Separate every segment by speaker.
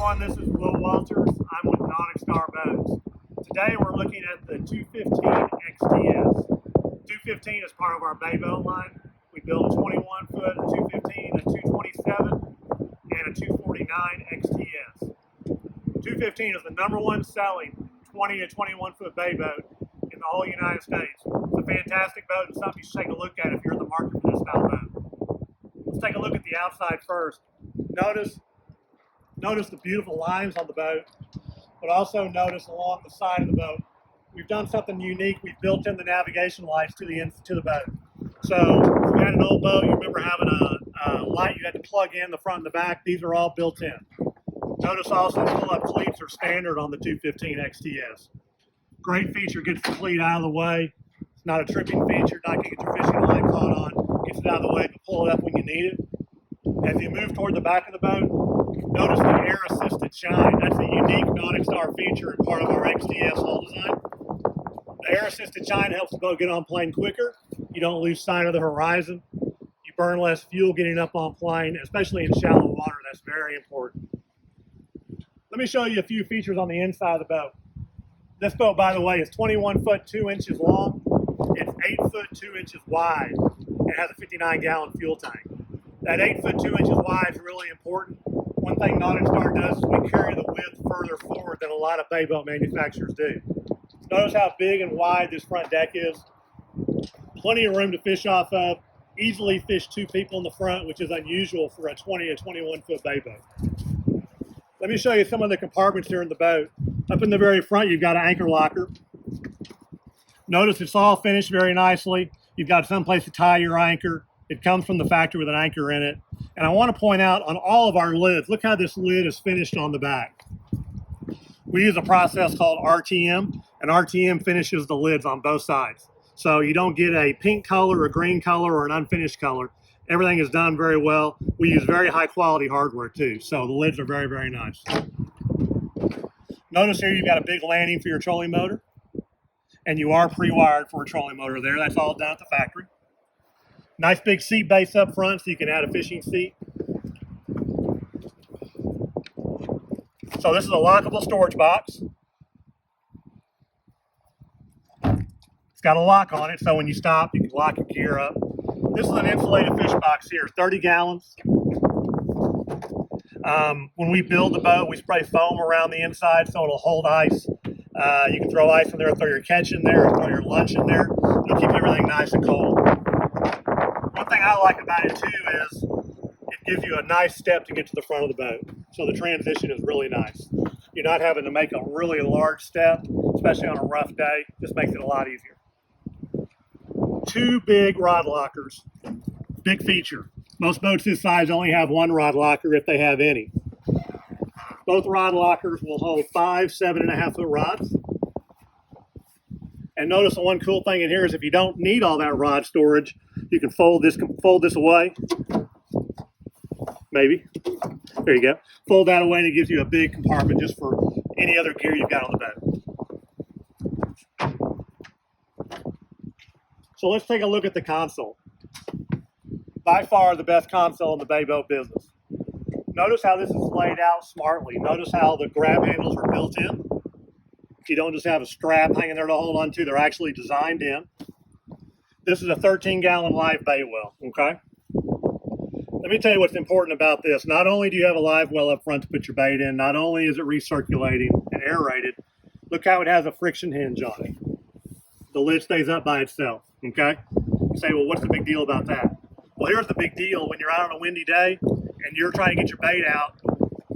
Speaker 1: everyone, this is Will Walters. I'm with NauticStar Boats. Today we're looking at the 215 XTS. 215 is part of our bay boat line. We build a 21 foot, a 215, a 227, and a 249 XTS. 215 is the #1 selling 20 to 21 foot bay boat in the whole United States. It's a fantastic boat and something you should take a look at if you're in the market for this style boat. Let's take a look at the outside first. Notice the beautiful lines on the boat, but also notice along the side of the boat, we've done something unique. We've built in the navigation lights to the boat. So if you had an old boat, you remember having a light you had to plug in the front and the back. These are all built in. Notice also pull-up cleats are standard on the 215 XTS. Great feature, gets the cleat out of the way. It's not a tripping feature, not going to get your fishing line caught on. Gets it out of the way, but pull it up when you need it. As you move toward the back of the boat, notice the air assisted shine. That's a unique NauticStar feature and part of our XTS hull design. The air assisted shine helps the boat get on plane quicker. You don't lose sight of the horizon. You burn less fuel getting up on plane, especially in shallow water. That's very important. Let me show you a few features on the inside of the boat. This boat, by the way, is 21 foot 2 inches long. It's 8 foot 2 inches wide. It has a 59-gallon fuel tank. That 8 foot 2 inches wide is really important. One thing NauticStar does is we carry the width further forward than a lot of bay boat manufacturers do. Notice how big and wide this front deck is. Plenty of room to fish off of. Easily fish 2 people in the front, which is unusual for a 20 to 21 foot bay boat. Let me show you some of the compartments here in the boat. Up in the very front, you've got an anchor locker. Notice it's all finished very nicely. You've got some place to tie your anchor. It comes from the factory with an anchor in it. And I want to point out on all of our lids, look how this lid is finished on the back. We use a process called RTM, and RTM finishes the lids on both sides. So you don't get a pink color, a green color, or an unfinished color. Everything is done very well. We use very high quality hardware too. So the lids are very, very nice. Notice here you've got a big landing for your trolling motor. And you are pre-wired for a trolling motor there. That's all done at the factory. Nice big seat base up front so you can add a fishing seat. So this is a lockable storage box. It's got a lock on it, so when you stop, you can lock your gear up. This is an insulated fish box here, 30 gallons. When we build the boat, we spray foam around the inside so it'll hold ice. You can throw ice in there, throw your catch in there, throw your lunch in there. It'll keep everything nice and cold. One thing I like about it too is it gives you a nice step to get to the front of the boat. So the transition is really nice. You're not having to make a really large step, especially on a rough day. Just makes it a lot easier. 2 big rod lockers. Big feature. Most boats this size only have 1 rod locker if they have any. Both rod lockers will hold 5 7.5 foot rods. And notice the one cool thing in here is if you don't need all that rod storage, you can fold this away. Maybe. There you go. Fold that away and it gives you a big compartment just for any other gear you've got on the boat. So let's take a look at the console. By far the best console in the bay boat business. Notice how this is laid out smartly. Notice how the grab handles are built in. You don't just have a strap hanging there to hold on to. They're actually designed in. This is a 13-gallon live bay well, okay? Let me tell you what's important about this. Not only do you have a live well up front to put your bait in, not only is it recirculating and aerated, look how it has a friction hinge on it. The lid stays up by itself, okay? You say, well, what's the big deal about that? Well, here's the big deal. When you're out on a windy day and you're trying to get your bait out,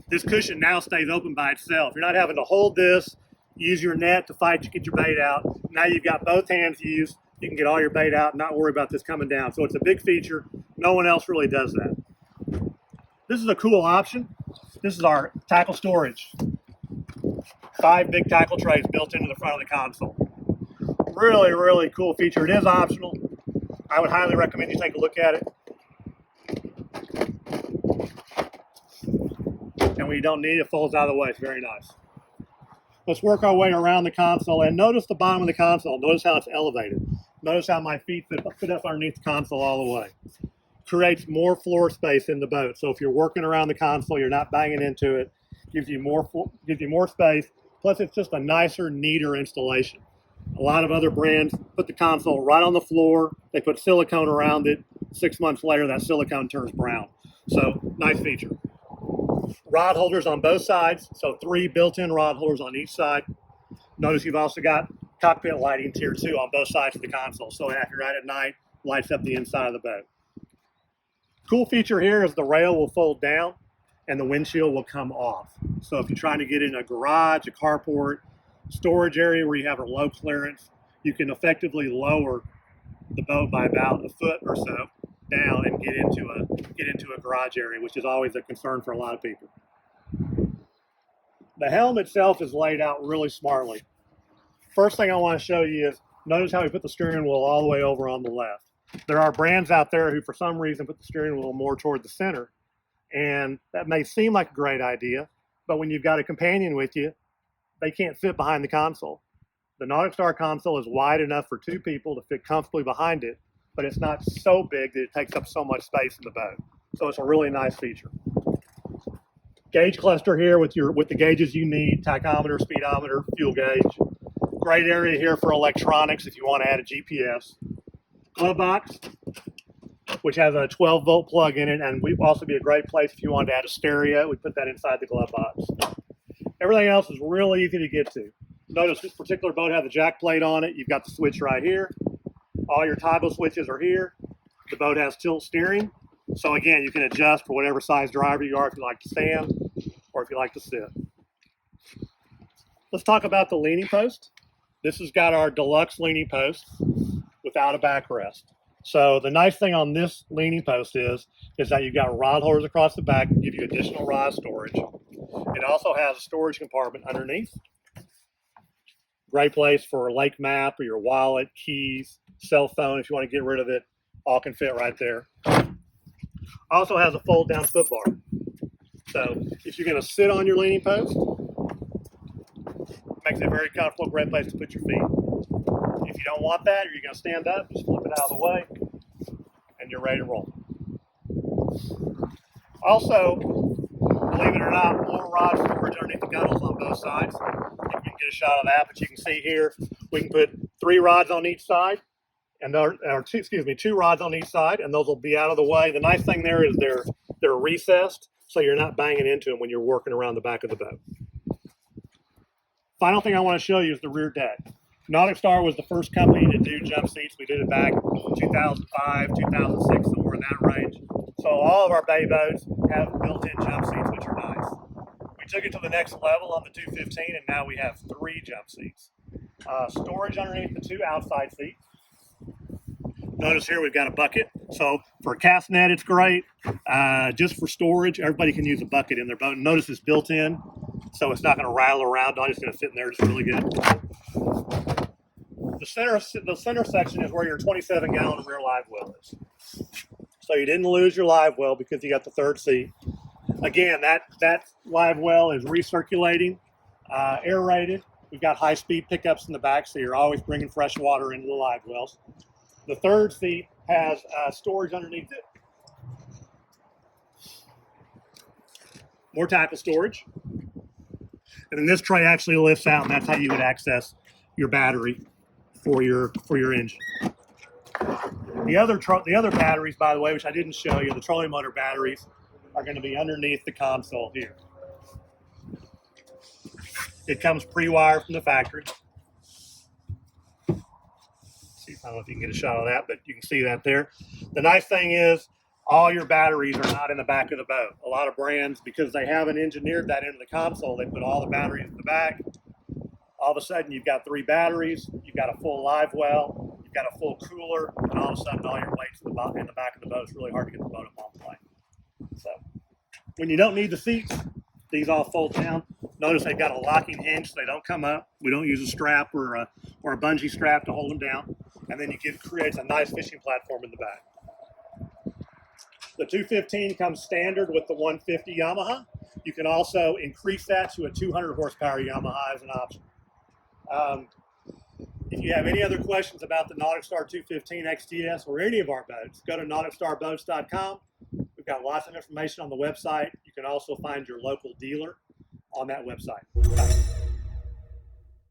Speaker 1: this cushion now stays open by itself. You're not having to hold this, use your net to fight to get your bait out. Now you've got both hands used. You can get all your bait out and not worry about this coming down. So it's a big feature. No one else really does that. This is a cool option. This is our tackle storage. 5 big tackle trays built into the front of the console. Really, really cool feature. It is optional. I would highly recommend you take a look at it. And when you don't need it, it folds out of the way. It's very nice. Let's work our way around the console and notice the bottom of the console. Notice how it's elevated. Notice how my feet fit up underneath the console all the way. Creates more floor space in the boat. So if you're working around the console, you're not banging into it. gives you more space. Plus, it's just a nicer, neater installation. A lot of other brands put the console right on the floor. They put silicone around it. 6 months later, that silicone turns brown. So, nice feature. Rod holders on both sides, so 3 built-in rod holders on each side. Notice you've also got cockpit lighting tier 2 on both sides of the console, so if you're out at night, lights up the inside of the boat. Cool feature here is the rail will fold down and the windshield will come off. So if you're trying to get in a garage, a carport, storage area where you have a low clearance, you can effectively lower the boat by about a foot or so down and get into a garage area, which is always a concern for a lot of people. The helm itself is laid out really smartly. First thing I want to show you is, notice how we put the steering wheel all the way over on the left. There are brands out there who for some reason put the steering wheel more toward the center, and that may seem like a great idea, but when you've got a companion with you, they can't fit behind the console. The NauticStar console is wide enough for 2 people to fit comfortably behind it, but it's not so big that it takes up so much space in the boat. So it's a really nice feature. Gauge cluster here with the gauges you need: tachometer, speedometer, fuel gauge. Great area here for electronics if you want to add a GPS. Glove box, which has a 12-volt plug in it, and would also be a great place if you wanted to add a stereo. We put that inside the glove box. Everything else is really easy to get to. Notice this particular boat has a jack plate on it. You've got the switch right here. All your toggle switches are here. The boat has tilt steering. So again, you can adjust for whatever size driver you are, if you like to stand or if you like to sit. Let's talk about the leaning post. This has got our deluxe leaning post without a backrest. So the nice thing on this leaning post is that you've got rod holders across the back that give you additional rod storage. It also has a storage compartment underneath. Great place for a lake map or your wallet, keys, cell phone. If you want to get rid of it, all can fit right there. Also has a fold down foot bar. So if you're going to sit on your leaning post, it makes it a very comfortable, great place to put your feet. If you don't want that, or you're going to stand up, just flip it out of the way and you're ready to roll. Also, believe it or not, more rod storage underneath the gunnels on both sides. You can get a shot of that, but you can see here we can put 3 rods on each side, and 2 rods on each side, and those will be out of the way. The nice thing there is they're recessed, so you're not banging into them when you're working around the back of the boat. Final thing I want to show you is the rear deck. NauticStar was the first company to do jump seats. We did it back in 2005, 2006, somewhere in that range. So all of our bay boats have built-in jump seats, which are nice. We took it to the next level on the 215, and now we have 3 jump seats. Storage underneath the 2 outside seats. Notice here we've got a bucket. So for a cast net, it's great. Just for storage, everybody can use a bucket in their boat. Notice it's built in, so it's not going to rattle around. It's going to sit in there. It's really good. The center section is where your 27-gallon rear live well is. So you didn't lose your live well because you got the 3rd seat. Again, that live well is recirculating, aerated. We've got high-speed pickups in the back, so you're always bringing fresh water into the live wells. The 3rd seat has storage underneath it. More tackle storage. And then this tray actually lifts out, and that's how you would access your battery for your engine. The other batteries, by the way, which I didn't show you, the trolling motor batteries, are going to be underneath the console here. It comes pre-wired from the factory. I don't know if you can get a shot of that, but you can see that there. The nice thing is all your batteries are not in the back of the boat. A lot of brands, because they haven't engineered that into the console, they put all the batteries in the back. All of a sudden, you've got 3 batteries, you've got a full live well, you've got a full cooler, and all of a sudden, all your weight's in the back of the boat. It's really hard to get the boat up on plane. So, when you don't need the seats, these all fold down. Notice they've got a locking hinge, so they don't come up. We don't use a strap or a bungee strap to hold them down. And then creates a nice fishing platform in the back. The 215 comes standard with the 150 Yamaha. You can also increase that to a 200 horsepower Yamaha as an option. If you have any other questions about the NauticStar 215 XTS or any of our boats, go to NauticStarBoats.com. We've got lots of information on the website. You can also find your local dealer. on that website.